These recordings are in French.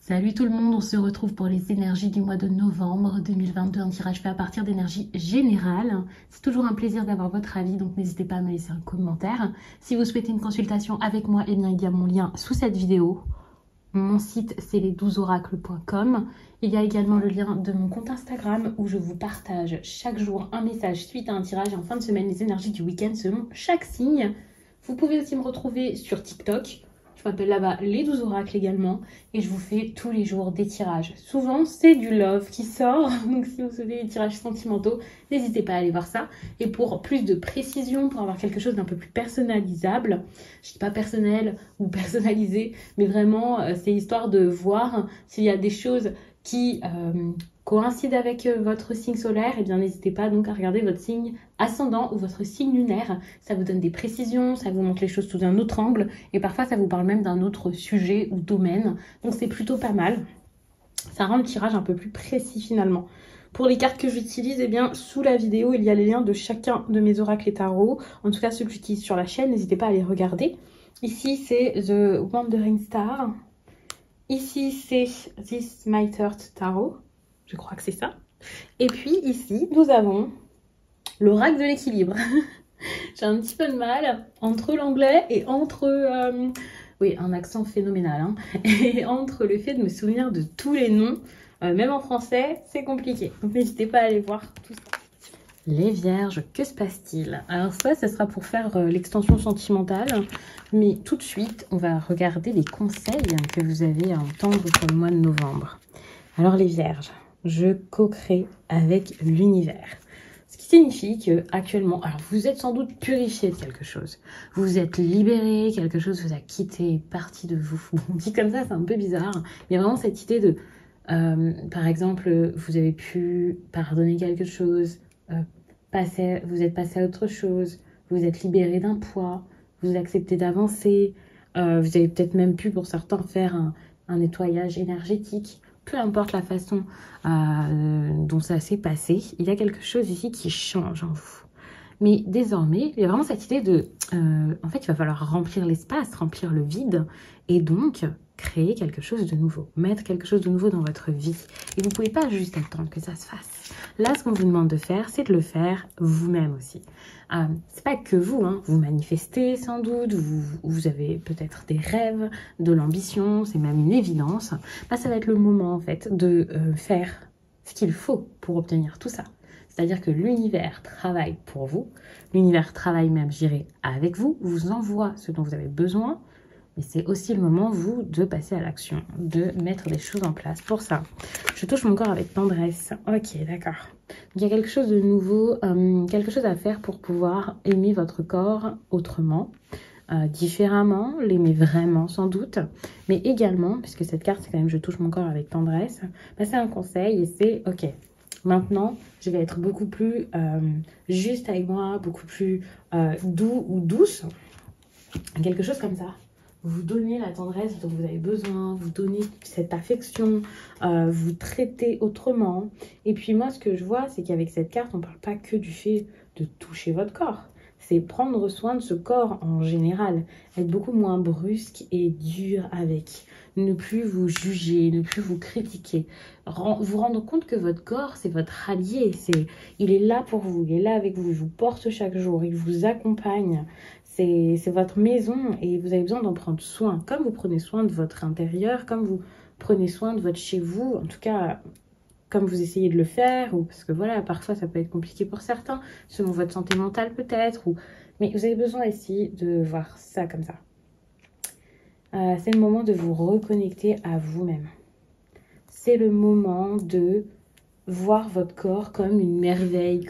Salut tout le monde, on se retrouve pour les énergies du mois de novembre 2022, un tirage fait à partir d'énergie générale. C'est toujours un plaisir d'avoir votre avis, donc n'hésitez pas à me laisser un commentaire. Si vous souhaitez une consultation avec moi, eh bien, il y a mon lien sous cette vidéo. Mon site, c'est les12oracles.com. Il y a également le lien de mon compte Instagram où je vous partage chaque jour un message suite à un tirage et en fin de semaine les énergies du week-end selon chaque signe. Vous pouvez aussi me retrouver sur TikTok. Je m'appelle là-bas les 12 oracles également et je vous fais tous les jours des tirages. Souvent, c'est du love qui sort, donc si vous souhaitez des tirages sentimentaux, n'hésitez pas à aller voir ça. Et pour plus de précision, pour avoir quelque chose d'un peu plus personnalisable, je dis pas personnel ou personnalisé, mais vraiment, c'est histoire de voir s'il y a des choses qui coïncident avec votre signe solaire, et bien n'hésitez pas donc à regarder votre signe ascendant ou votre signe lunaire. Ça vous donne des précisions, ça vous montre les choses sous un autre angle et parfois ça vous parle même d'un autre sujet ou domaine. Donc c'est plutôt pas mal. Ça rend le tirage un peu plus précis finalement. Pour les cartes que j'utilise, eh bien, sous la vidéo, il y a les liens de chacun de mes oracles et tarots. En tout cas, ceux que j'utilise sur la chaîne, n'hésitez pas à les regarder. Ici, c'est The Wandering Star. Ici, c'est This My Third Tarot. Je crois que c'est ça. Et puis ici, nous avons l'oracle de l'équilibre. J'ai un petit peu de mal entre l'anglais et entre... oui, un accent phénoménal. Hein, et entre le fait de me souvenir de tous les noms, même en français, c'est compliqué. Donc n'hésitez pas à aller voir tout ça. Les vierges, que se passe-t-il? Alors ça sera pour faire l'extension sentimentale. Mais tout de suite, on va regarder les conseils que vous avez à entendre pour le mois de novembre. Alors les vierges, je co-crée avec l'univers. Ce qui signifie que actuellement, alors vous êtes sans doute purifié de quelque chose. Vous vous êtes libéré, quelque chose vous a quitté, partie de vous. On dit comme ça, c'est un peu bizarre. Il y a vraiment cette idée de, par exemple, vous avez pu pardonner quelque chose, vous êtes passé à autre chose, vous êtes libéré d'un poids, vous acceptez d'avancer, vous avez peut-être même pu pour certains faire un nettoyage énergétique. Peu importe la façon dont ça s'est passé, il y a quelque chose ici qui change en vous. Mais désormais, il y a vraiment cette idée de... en fait, il va falloir remplir l'espace, remplir le vide, et donc créer quelque chose de nouveau, mettre quelque chose de nouveau dans votre vie. Et vous ne pouvez pas juste attendre que ça se fasse. Là, ce qu'on vous demande de faire, c'est de le faire vous-même aussi. C'est pas que vous, hein. Vous manifestez sans doute, vous avez peut-être des rêves, de l'ambition, c'est même une évidence. Là, ça va être le moment en fait de faire ce qu'il faut pour obtenir tout ça. C'est-à-dire que l'univers travaille pour vous, l'univers travaille même, je dirais, avec vous, vous envoie ce dont vous avez besoin, mais c'est aussi le moment, vous, de passer à l'action, de mettre des choses en place. Pour ça, je touche mon corps avec tendresse. Ok, d'accord. Il y a quelque chose de nouveau, quelque chose à faire pour pouvoir aimer votre corps autrement, différemment, l'aimer vraiment sans doute, mais également, puisque cette carte, c'est quand même je touche mon corps avec tendresse, bah, c'est un conseil et c'est ok. Maintenant, je vais être beaucoup plus juste avec moi, beaucoup plus doux ou douce. Quelque chose comme ça. Vous donnez la tendresse dont vous avez besoin, vous donnez cette affection, vous traitez autrement. Et puis moi, ce que je vois, c'est qu'avec cette carte, on ne parle pas que du fait de toucher votre corps. C'est prendre soin de ce corps en général, être beaucoup moins brusque et dur avec, ne plus vous juger, ne plus vous critiquer, vous rendre compte que votre corps, c'est votre allié, il est là pour vous, il est là avec vous, il vous porte chaque jour, il vous accompagne, c'est votre maison et vous avez besoin d'en prendre soin, comme vous prenez soin de votre intérieur, comme vous prenez soin de votre chez vous, en tout cas... comme vous essayez de le faire, ou parce que voilà, parfois ça peut être compliqué pour certains, selon votre santé mentale peut-être, mais vous avez besoin ici de voir ça comme ça. C'est le moment de vous reconnecter à vous-même. C'est le moment de voir votre corps comme une merveille,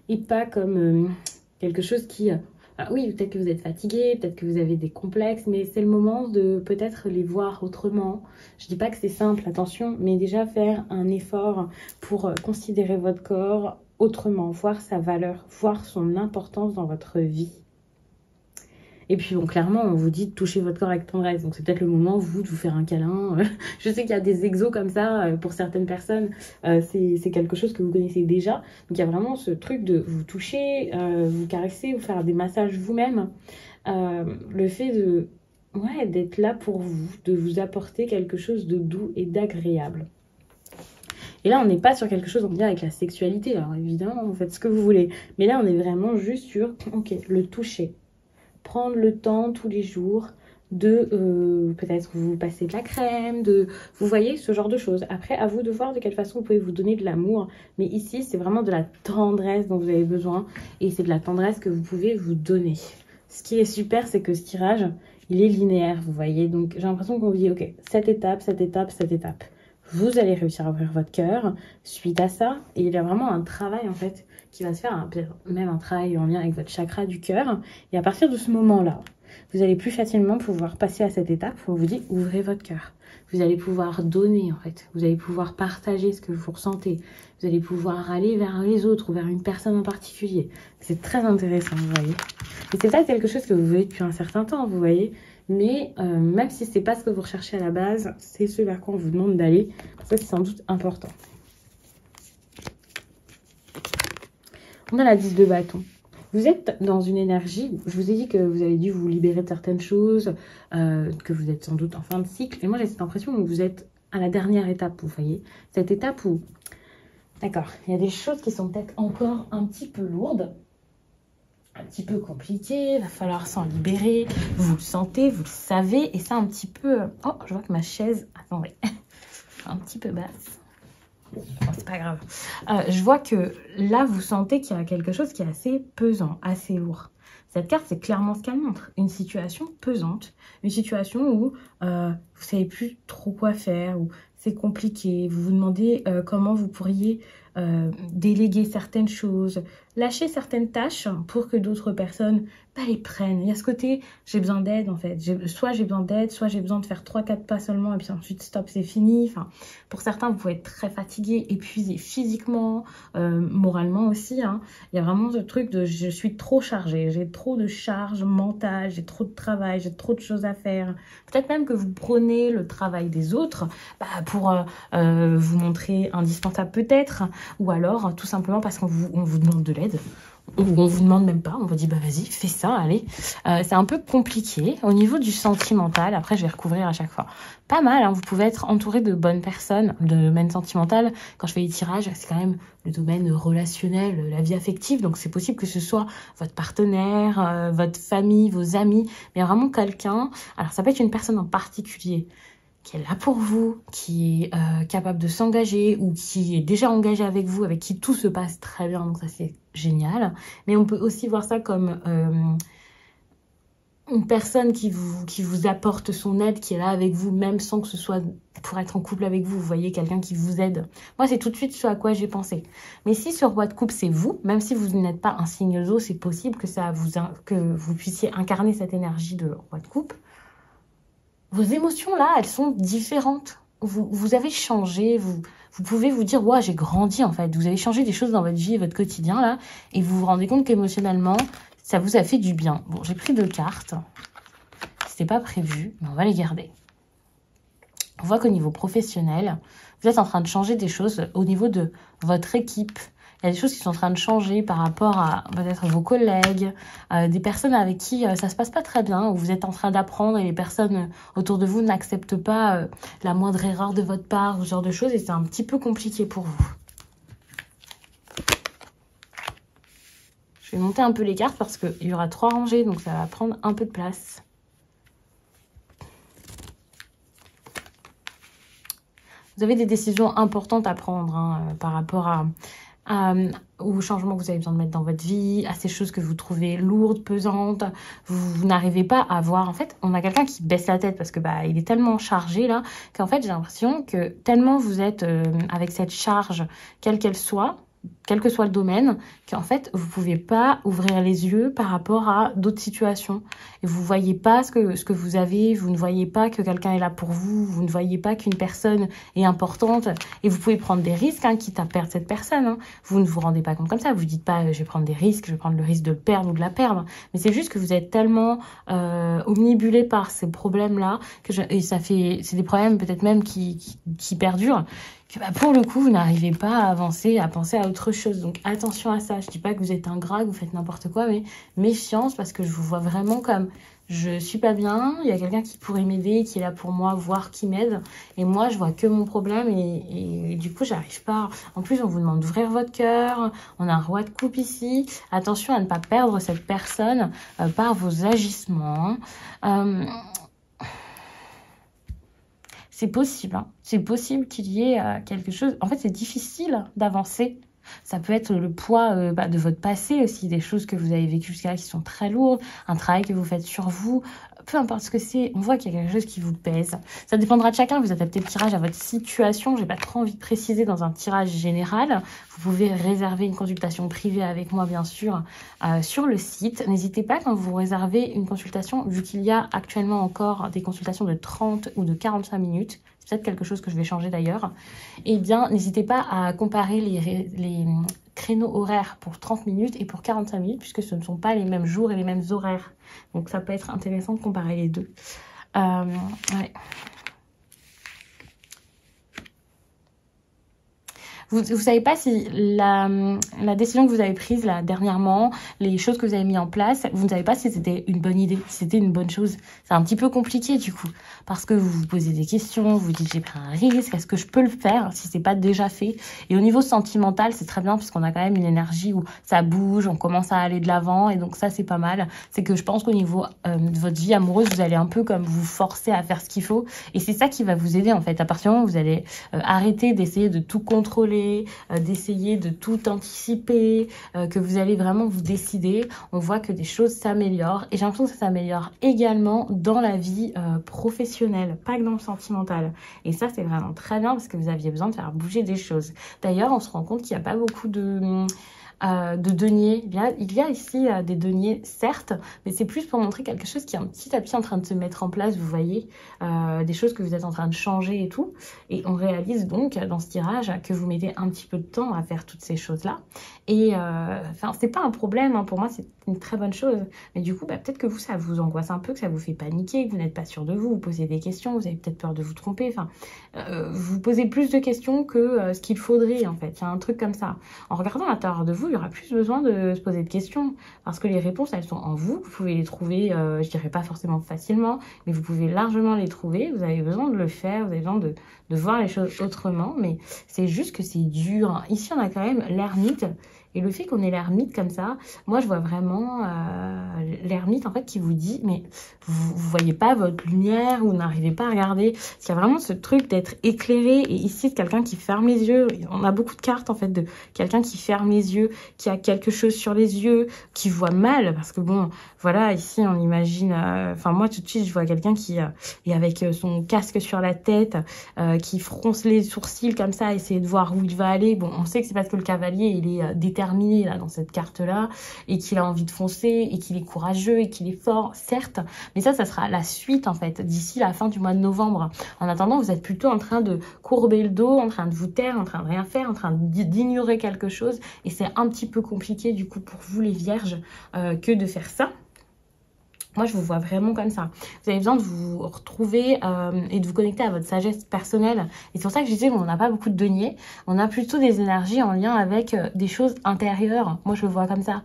et pas comme quelque chose qui... Ah oui, peut-être que vous êtes fatigué, peut-être que vous avez des complexes, mais c'est le moment de peut-être les voir autrement. Je dis pas que c'est simple, attention, mais déjà faire un effort pour considérer votre corps autrement, voir sa valeur, voir son importance dans votre vie. Et puis bon, clairement, on vous dit de toucher votre corps avec tendresse, donc c'est peut-être le moment, vous, de vous faire un câlin. Je sais qu'il y a des exos comme ça, pour certaines personnes, c'est quelque chose que vous connaissez déjà. Donc il y a vraiment ce truc de vous toucher, vous caresser, vous faire des massages vous-même. Le fait de ouais, d'être là pour vous, de vous apporter quelque chose de doux et d'agréable. Et là, on n'est pas sur quelque chose en lien avec la sexualité. Alors évidemment, vous faites ce que vous voulez. Mais là, on est vraiment juste sur, ok, le toucher. Prendre le temps tous les jours de peut-être vous passer de la crème, vous voyez, ce genre de choses. Après, à vous de voir de quelle façon vous pouvez vous donner de l'amour. Mais ici, c'est vraiment de la tendresse dont vous avez besoin. Et c'est de la tendresse que vous pouvez vous donner. Ce qui est super, c'est que ce tirage, il est linéaire, vous voyez. Donc, j'ai l'impression qu'on vous dit, ok, cette étape, cette étape, cette étape. Vous allez réussir à ouvrir votre cœur suite à ça. Et il y a vraiment un travail, en fait, qui va se faire, même un travail en lien avec votre chakra du cœur. Et à partir de ce moment-là, vous allez plus facilement pouvoir passer à cette étape où on vous dit ouvrez votre cœur. Vous allez pouvoir donner, en fait. Vous allez pouvoir partager ce que vous ressentez. Vous allez pouvoir aller vers les autres ou vers une personne en particulier. C'est très intéressant, vous voyez. Et c'est ça quelque chose que vous voulez depuis un certain temps, vous voyez. Mais même si c'est pas ce que vous recherchez à la base, c'est ce vers quoi on vous demande d'aller. Ça, c'est sans doute important. On a la 10 de bâton. Vous êtes dans une énergie, je vous ai dit que vous avez dû vous libérer de certaines choses, que vous êtes sans doute en fin de cycle. Et moi, j'ai cette impression que vous êtes à la dernière étape, vous voyez. Cette étape où, d'accord, il y a des choses qui sont peut-être encore un petit peu lourdes, un petit peu compliquées, il va falloir s'en libérer. Vous le sentez, vous le savez, et ça un petit peu... Oh, je vois que ma chaise... Attendez, un petit peu basse. Bon, c'est pas grave. Je vois que là, vous sentez qu'il y a quelque chose qui est assez pesant, assez lourd. Cette carte, c'est clairement ce qu'elle montre. Une situation pesante. Une situation où vous ne savez plus trop quoi faire, où c'est compliqué. Vous vous demandez comment vous pourriez déléguer certaines choses, lâcher certaines tâches pour que d'autres personnes les prennent. Il y a ce côté, j'ai besoin d'aide en fait. Soit j'ai besoin d'aide, soit j'ai besoin de faire 3-4 pas seulement et puis ensuite stop, c'est fini. Enfin, pour certains, vous pouvez être très fatigué, épuisé physiquement, moralement aussi. Hein. Il y a vraiment ce truc de je suis trop chargée, j'ai trop de charge mentale, j'ai trop de travail, j'ai trop de choses à faire. Peut-être même que vous prenez le travail des autres pour vous montrer indispensable peut-être, ou alors tout simplement parce qu'on vous demande de l'aide. Ou on vous demande même pas, on vous dit bah vas-y, fais ça, allez. C'est un peu compliqué. Au niveau du sentimental, après je vais recouvrir à chaque fois. Pas mal, hein, vous pouvez être entouré de bonnes personnes. Le domaine sentimental, quand je fais les tirages, c'est quand même le domaine relationnel, la vie affective. Donc c'est possible que ce soit votre partenaire, votre famille, vos amis, mais vraiment quelqu'un. Alors ça peut être une personne en particulier qui est là pour vous, qui est capable de s'engager ou qui est déjà engagé avec vous, avec qui tout se passe très bien, donc ça c'est génial. Mais on peut aussi voir ça comme une personne qui vous apporte son aide, qui est là avec vous, même sans que ce soit pour être en couple avec vous. Vous voyez, quelqu'un qui vous aide. Moi, c'est tout de suite ce à quoi j'ai pensé. Mais si sur votre couple, c'est vous, même si vous n'êtes pas un signe Zo, c'est possible que vous puissiez incarner cette énergie de votre couple. Vos émotions, là, elles sont différentes. Vous avez changé, vous pouvez vous dire, ouais, j'ai grandi, en fait. Vous avez changé des choses dans votre vie et votre quotidien, là, et vous vous rendez compte qu'émotionnellement, ça vous a fait du bien. Bon, j'ai pris 2 cartes. C'était pas prévu, mais on va les garder. On voit qu'au niveau professionnel, vous êtes en train de changer des choses au niveau de votre équipe. Il y a des choses qui sont en train de changer par rapport à peut-être vos collègues, des personnes avec qui ça se passe pas très bien, où vous êtes en train d'apprendre et les personnes autour de vous n'acceptent pas la moindre erreur de votre part, ce genre de choses, et c'est un petit peu compliqué pour vous. Je vais monter un peu les cartes parce qu'il y aura 3 rangées, donc ça va prendre un peu de place. Vous avez des décisions importantes à prendre hein, par rapport aux changements que vous avez besoin de mettre dans votre vie, à ces choses que vous trouvez lourdes, pesantes, vous n'arrivez pas à voir. En fait, on a quelqu'un qui baisse la tête parce que il est tellement chargé là qu'en fait j'ai l'impression que tellement vous êtes avec cette charge, quelle qu'elle soit, quel que soit le domaine, qu'en fait, vous pouvez pas ouvrir les yeux par rapport à d'autres situations. Et vous voyez pas ce que vous avez, vous ne voyez pas que quelqu'un est là pour vous, vous ne voyez pas qu'une personne est importante. Et vous pouvez prendre des risques, hein, quitte à perdre cette personne. Hein. Vous ne vous rendez pas compte comme ça, vous dites pas, je vais prendre des risques, je vais prendre le risque de le perdre ou de la perdre. Mais c'est juste que vous êtes tellement omnibulé par ces problèmes-là, c'est des problèmes peut-être même qui perdurent, que pour le coup, vous n'arrivez pas à avancer, à penser à autre chose. Donc attention à ça. Je dis pas que vous êtes ingrat, que vous faites n'importe quoi, mais méfiance parce que je vous vois vraiment comme je suis pas bien, il y a quelqu'un qui pourrait m'aider, qui est là pour moi, voir qui m'aide. Et moi, je vois que mon problème et du coup, j'arrive pas. En plus, on vous demande d'ouvrir votre cœur. On a un roi de coupe ici. Attention à ne pas perdre cette personne par vos agissements. C'est possible, hein. C'est possible qu'il y ait quelque chose. En fait, c'est difficile d'avancer. Ça peut être le poids de votre passé aussi, des choses que vous avez vécues jusqu'à là qui sont très lourdes, un travail que vous faites sur vous, peu importe ce que c'est, on voit qu'il y a quelque chose qui vous pèse. Ça dépendra de chacun, vous adaptez le tirage à votre situation, j'ai pas trop envie de préciser dans un tirage général. Vous pouvez réserver une consultation privée avec moi, bien sûr, sur le site. N'hésitez pas quand vous réservez une consultation, vu qu'il y a actuellement encore des consultations de 30 ou de 45 minutes, c'est peut-être quelque chose que je vais changer d'ailleurs, eh bien, n'hésitez pas à comparer les créneaux horaires pour 30 minutes et pour 45 minutes, puisque ce ne sont pas les mêmes jours et les mêmes horaires. Donc, ça peut être intéressant de comparer les deux. Ouais. Vous ne savez pas si la décision que vous avez prise là dernièrement, les choses que vous avez mis en place, vous ne savez pas si c'était une bonne idée, si c'était une bonne chose. C'est un petit peu compliqué du coup, parce que vous vous posez des questions, vous vous dites j'ai pris un risque, est-ce que je peux le faire si c'est pas déjà fait? Et au niveau sentimental, c'est très bien parce qu'on a quand même une énergie où ça bouge, on commence à aller de l'avant et donc ça c'est pas mal. C'est que je pense qu'au niveau de votre vie amoureuse, vous allez un peu comme vous forcer à faire ce qu'il faut et c'est ça qui va vous aider en fait. À partir du moment où vous allez arrêter d'essayer de tout contrôler, d'essayer de tout anticiper, que vous allez vraiment vous décider, on voit que des choses s'améliorent et j'ai l'impression que ça s'améliore également dans la vie professionnelle, pas que dans le sentimental. Et ça c'est vraiment très bien parce que vous aviez besoin de faire bouger des choses. D'ailleurs on se rend compte qu'il n'y a pas beaucoup de deniers. Il y a ici des deniers, certes, mais c'est plus pour montrer quelque chose qui est petit à petit en train de se mettre en place, vous voyez, des choses que vous êtes en train de changer et tout. Et on réalise donc dans ce tirage que vous mettez un petit peu de temps à faire toutes ces choses-là. Et enfin, c'est pas un problème, hein, pour moi, c'est une très bonne chose. Mais du coup, peut-être que vous, ça vous angoisse un peu, que ça vous fait paniquer, que vous n'êtes pas sûr de vous, vous posez des questions, vous avez peut-être peur de vous tromper. Enfin, vous posez plus de questions que ce qu'il faudrait, en fait. Il y a un truc comme ça. En regardant à l'intérieur de vous, il y aura plus besoin de se poser de questions parce que les réponses, elles sont en vous. Vous pouvez les trouver, je dirais pas forcément facilement, mais vous pouvez largement les trouver. Vous avez besoin de le faire, vous avez besoin de voir les choses autrement, mais c'est juste que c'est dur. Ici, on a quand même l'ermite. Et le fait qu'on ait l'ermite comme ça, moi je vois vraiment l'ermite en fait qui vous dit mais vous voyez pas votre lumière, vous n'arrivez pas à regarder. Il y a vraiment ce truc d'être éclairé et ici c'est quelqu'un qui ferme les yeux. On a beaucoup de cartes en fait de quelqu'un qui ferme les yeux, qui a quelque chose sur les yeux, qui voit mal parce que bon voilà ici on imagine, enfin moi tout de suite je vois quelqu'un qui est avec son casque sur la tête, qui fronce les sourcils comme ça, essayer de voir où il va aller. Bon on sait que c'est parce que le cavalier il est déterminé là dans cette carte là et qu'il a envie de foncer et qu'il est courageux et qu'il est fort certes, mais ça sera la suite en fait d'ici la fin du mois de novembre. En attendant vous êtes plutôt en train de courber le dos, en train de vous taire, en train de rien faire, en train d'ignorer quelque chose et c'est un petit peu compliqué du coup pour vous les vierges que de faire ça. Moi, je vous vois vraiment comme ça. Vous avez besoin de vous retrouver et de vous connecter à votre sagesse personnelle. Et c'est pour ça que je disais qu'on n'a pas beaucoup de deniers. On a plutôt des énergies en lien avec des choses intérieures. Moi, je le vois comme ça.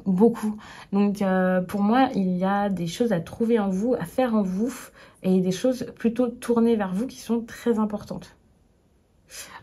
Beaucoup. Donc, pour moi, il y a des choses à trouver en vous, à faire en vous. Et des choses plutôt tournées vers vous qui sont très importantes.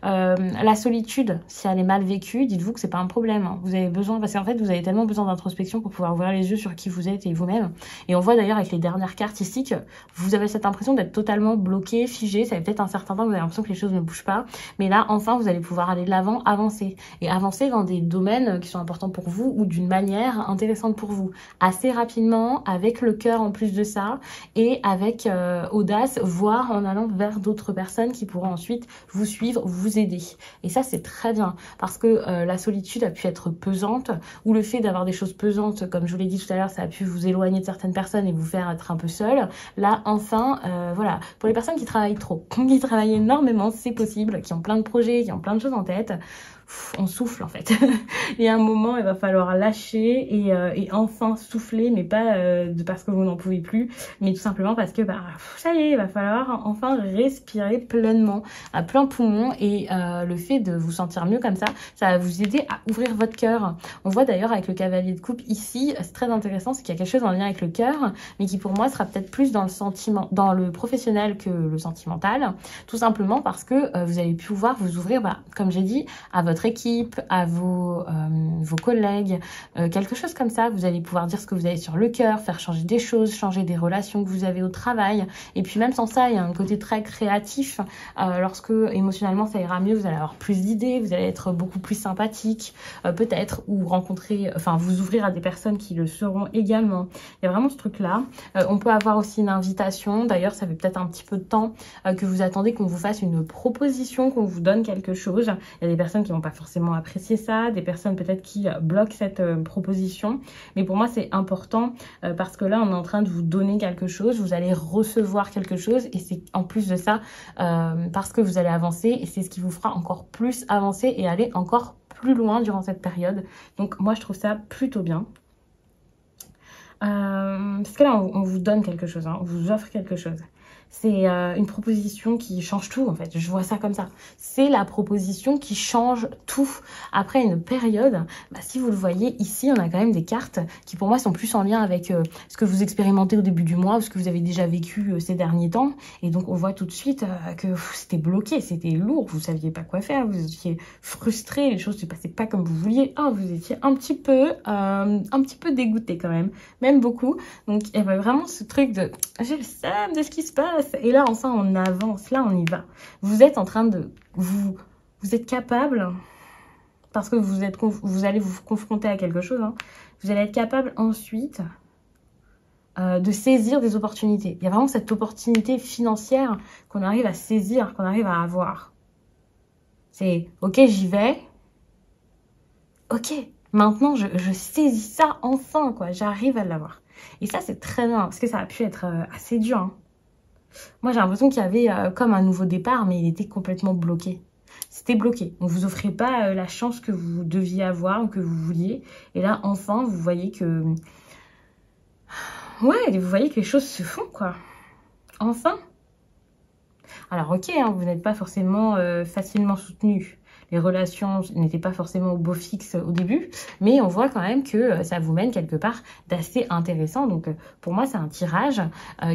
La solitude, si elle est mal vécue, dites-vous que c'est pas un problème. Hein. Vous avez besoin, parce qu'en fait, vous avez tellement besoin d'introspection pour pouvoir ouvrir les yeux sur qui vous êtes et vous-même. Et on voit d'ailleurs avec les dernières cartes ici que vous avez cette impression d'être totalement bloqué, figé. Ça fait peut-être un certain temps que vous avez l'impression que les choses ne bougent pas. Mais là, enfin, vous allez pouvoir aller de l'avant, avancer. Et avancer dans des domaines qui sont importants pour vous ou d'une manière intéressante pour vous. Assez rapidement, avec le cœur en plus de ça, et avec audace, voire en allant vers d'autres personnes qui pourront ensuite vous suivre, vous aider. Et ça, c'est très bien parce que la solitude a pu être pesante ou le fait d'avoir des choses pesantes, comme je vous l'ai dit tout à l'heure, ça a pu vous éloigner de certaines personnes et vous faire être un peu seul. Là, enfin, voilà. Pour les personnes qui travaillent trop, qui travaillent énormément, c'est possible, qui ont plein de projets, qui ont plein de choses en tête, on souffle en fait. Il y a un moment, il va falloir lâcher et enfin souffler, mais pas parce que vous n'en pouvez plus, mais tout simplement parce que ça y est, il va falloir enfin respirer pleinement, à plein poumon, et le fait de vous sentir mieux comme ça va vous aider à ouvrir votre cœur. On voit d'ailleurs avec le cavalier de coupe ici, c'est très intéressant, c'est qu'il y a quelque chose en lien avec le cœur, mais qui pour moi sera peut-être plus dans le sentiment, dans le professionnel que le sentimental, tout simplement parce que vous allez pouvoir vous ouvrir, comme j'ai dit, à votre équipe, à vos collègues, quelque chose comme ça. Vous allez pouvoir dire ce que vous avez sur le cœur, faire changer des choses, changer des relations que vous avez au travail, et puis même sans ça, il y a un côté très créatif. Lorsque émotionnellement ça ira mieux, vous allez avoir plus d'idées, vous allez être beaucoup plus sympathique, peut-être, ou rencontrer, vous ouvrir à des personnes qui le seront également. Il y a vraiment ce truc-là. On peut avoir aussi une invitation. D'ailleurs, ça fait peut-être un petit peu de temps que vous attendez qu'on vous fasse une proposition, qu'on vous donne quelque chose. Il y a des personnes qui vont pas forcément apprécier ça, des personnes peut-être qui bloquent cette proposition. Mais pour moi, c'est important parce que là, on est en train de vous donner quelque chose. Vous allez recevoir quelque chose, et c'est en plus de ça parce que vous allez avancer, et c'est ce qui vous fera encore plus avancer et aller encore plus loin durant cette période. Donc moi, je trouve ça plutôt bien. Parce que là, on vous donne quelque chose, on vous offre quelque chose. C'est une proposition qui change tout, en fait. Je vois ça comme ça. C'est la proposition qui change tout. Après une période, si vous le voyez ici, on a quand même des cartes qui, pour moi, sont plus en lien avec ce que vous expérimentez au début du mois, ou ce que vous avez déjà vécu ces derniers temps. Et donc, on voit tout de suite que c'était bloqué, c'était lourd, vous saviez pas quoi faire, vous étiez frustré, les choses ne se passaient pas comme vous vouliez. Vous étiez un petit peu dégoûté quand même beaucoup. Donc, il y avait vraiment ce truc de « j'ai le seum de ce qui se passe ». Et là, enfin, on avance, là, on y va. Vous êtes en train de... Vous êtes capable, parce que vous allez vous confronter à quelque chose, vous allez être capable ensuite de saisir des opportunités. Il y a vraiment cette opportunité financière qu'on arrive à saisir, qu'on arrive à avoir. C'est « ok, j'y vais. Ok, maintenant, je saisis ça enfin, quoi. J'arrive à l'avoir. » Et ça, c'est très bien, parce que ça a pu être assez dur, Moi, j'ai l'impression qu'il y avait comme un nouveau départ, mais il était complètement bloqué. C'était bloqué. On ne vous offrait pas la chance que vous deviez avoir ou que vous vouliez. Et là, enfin, vous voyez que... Ouais, vous voyez que les choses se font, quoi. Enfin. Alors, ok, vous n'êtes pas forcément facilement soutenu. Les relations n'étaient pas forcément au beau fixe au début, mais on voit quand même que ça vous mène quelque part d'assez intéressant. Donc pour moi, c'est un tirage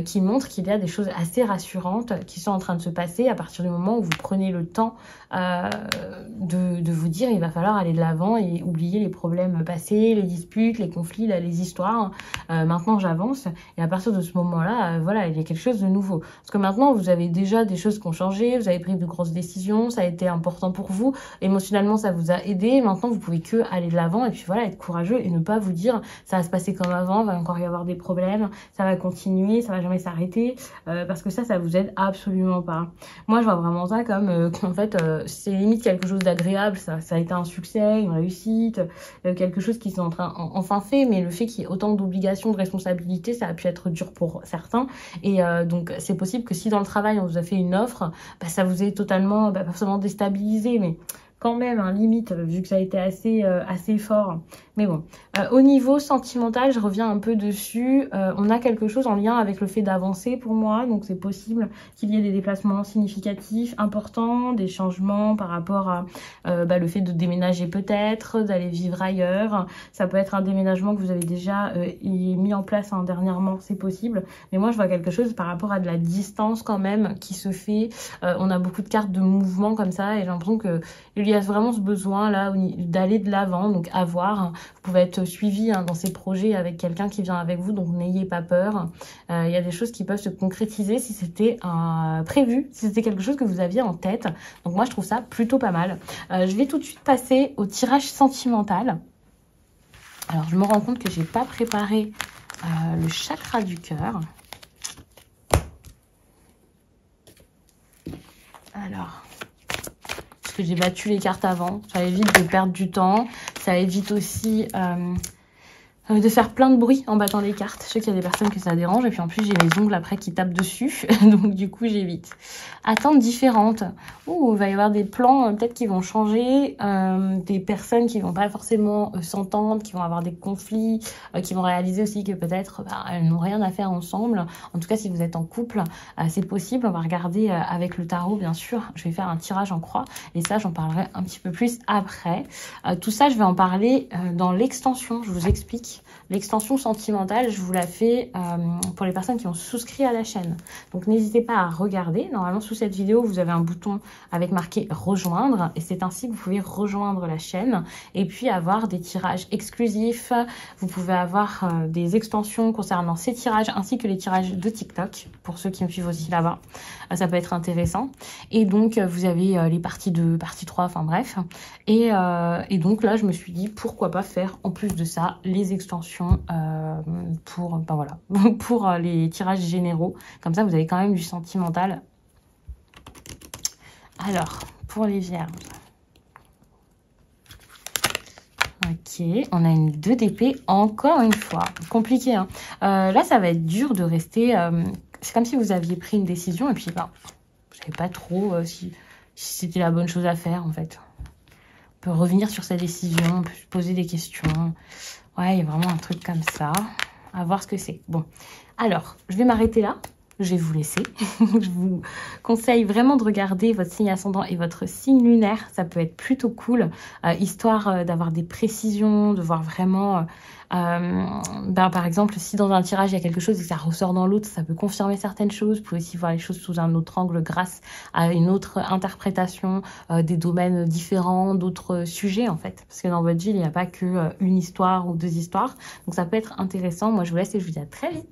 qui montre qu'il y a des choses assez rassurantes qui sont en train de se passer à partir du moment où vous prenez le temps de vous dire il va falloir aller de l'avant et oublier les problèmes passés, les disputes, les conflits, les histoires. Maintenant, j'avance, et à partir de ce moment-là, voilà, il y a quelque chose de nouveau. Parce que maintenant, vous avez déjà des choses qui ont changé, vous avez pris de grosses décisions, ça a été important pour vous. Émotionnellement, ça vous a aidé. Maintenant, vous pouvez que aller de l'avant et puis voilà, être courageux et ne pas vous dire ça va se passer comme avant, va encore y avoir des problèmes, ça va continuer, ça va jamais s'arrêter, parce que ça vous aide absolument pas. Moi, je vois vraiment ça comme en fait, c'est limite quelque chose d'agréable. Ça a été un succès, une réussite, quelque chose qui s'est enfin fait, mais le fait qu'il y ait autant d'obligations, de responsabilités, ça a pu être dur pour certains. Et donc, c'est possible que si dans le travail, on vous a fait une offre, ça vous ait totalement, pas forcément déstabilisé, mais quand même, limite, vu que ça a été assez fort. Mais bon, au niveau sentimental, je reviens un peu dessus. On a quelque chose en lien avec le fait d'avancer pour moi. Donc, c'est possible qu'il y ait des déplacements significatifs, importants, des changements par rapport à le fait de déménager peut-être, d'aller vivre ailleurs. Ça peut être un déménagement que vous avez déjà mis en place dernièrement, c'est possible. Mais moi, je vois quelque chose par rapport à de la distance quand même qui se fait. On a beaucoup de cartes de mouvement comme ça et j'ai l'impression que il y a vraiment ce besoin là d'aller de l'avant, donc à voir. Vous pouvez être suivi dans ces projets avec quelqu'un qui vient avec vous, donc n'ayez pas peur. Il y a des choses qui peuvent se concrétiser si c'était prévu, si c'était quelque chose que vous aviez en tête. Donc moi, je trouve ça plutôt pas mal. Je vais tout de suite passer au tirage sentimental. Alors, je me rends compte que j'ai pas préparé le chakra du cœur. Alors... que j'ai battu les cartes avant, ça évite de perdre du temps, ça évite aussi de faire plein de bruit en battant les cartes. Je sais qu'il y a des personnes que ça dérange. Et puis en plus, j'ai les ongles après qui tapent dessus. Donc du coup, j'évite. Attentes différentes. Ouh, il va y avoir des plans peut-être qui vont changer. Des personnes qui vont pas forcément s'entendre, qui vont avoir des conflits, qui vont réaliser aussi que peut-être elles n'ont rien à faire ensemble. En tout cas, si vous êtes en couple, c'est possible. On va regarder avec le tarot, bien sûr. Je vais faire un tirage en croix. Et ça, j'en parlerai un petit peu plus après. Tout ça, je vais en parler dans l'extension. Je vous explique. L'extension sentimentale, je vous la fais pour les personnes qui ont souscrit à la chaîne. Donc, n'hésitez pas à regarder. Normalement, sous cette vidéo, vous avez un bouton avec marqué « Rejoindre ». Et c'est ainsi que vous pouvez rejoindre la chaîne et puis avoir des tirages exclusifs. Vous pouvez avoir des extensions concernant ces tirages ainsi que les tirages de TikTok pour ceux qui me suivent aussi là-bas. Ça peut être intéressant. Et donc, vous avez les parties 2, partie 3, enfin bref. Et donc là, je me suis dit, pourquoi pas faire en plus de ça les extensions pour, ben voilà, pour les tirages généraux. Comme ça, vous avez quand même du sentimental. Alors, pour les vierges. Ok, on a une 2 d'épée, encore une fois. Compliqué, hein. Là, ça va être dur de rester... c'est comme si vous aviez pris une décision et puis, ben, je ne savais pas trop si c'était la bonne chose à faire, en fait. On peut revenir sur sa décision, on peut se poser des questions. Ouais, il y a vraiment un truc comme ça. À voir ce que c'est. Bon, alors, je vais m'arrêter là. Je vais vous laisser. Je vous conseille vraiment de regarder votre signe ascendant et votre signe lunaire. Ça peut être plutôt cool, histoire d'avoir des précisions, de voir vraiment... par exemple, si dans un tirage, il y a quelque chose et que ça ressort dans l'autre, ça peut confirmer certaines choses. Vous pouvez aussi voir les choses sous un autre angle grâce à une autre interprétation des domaines différents, d'autres sujets en fait. Parce que dans votre vie, il n'y a pas que une histoire ou deux histoires. Donc ça peut être intéressant. Moi, je vous laisse et je vous dis à très vite.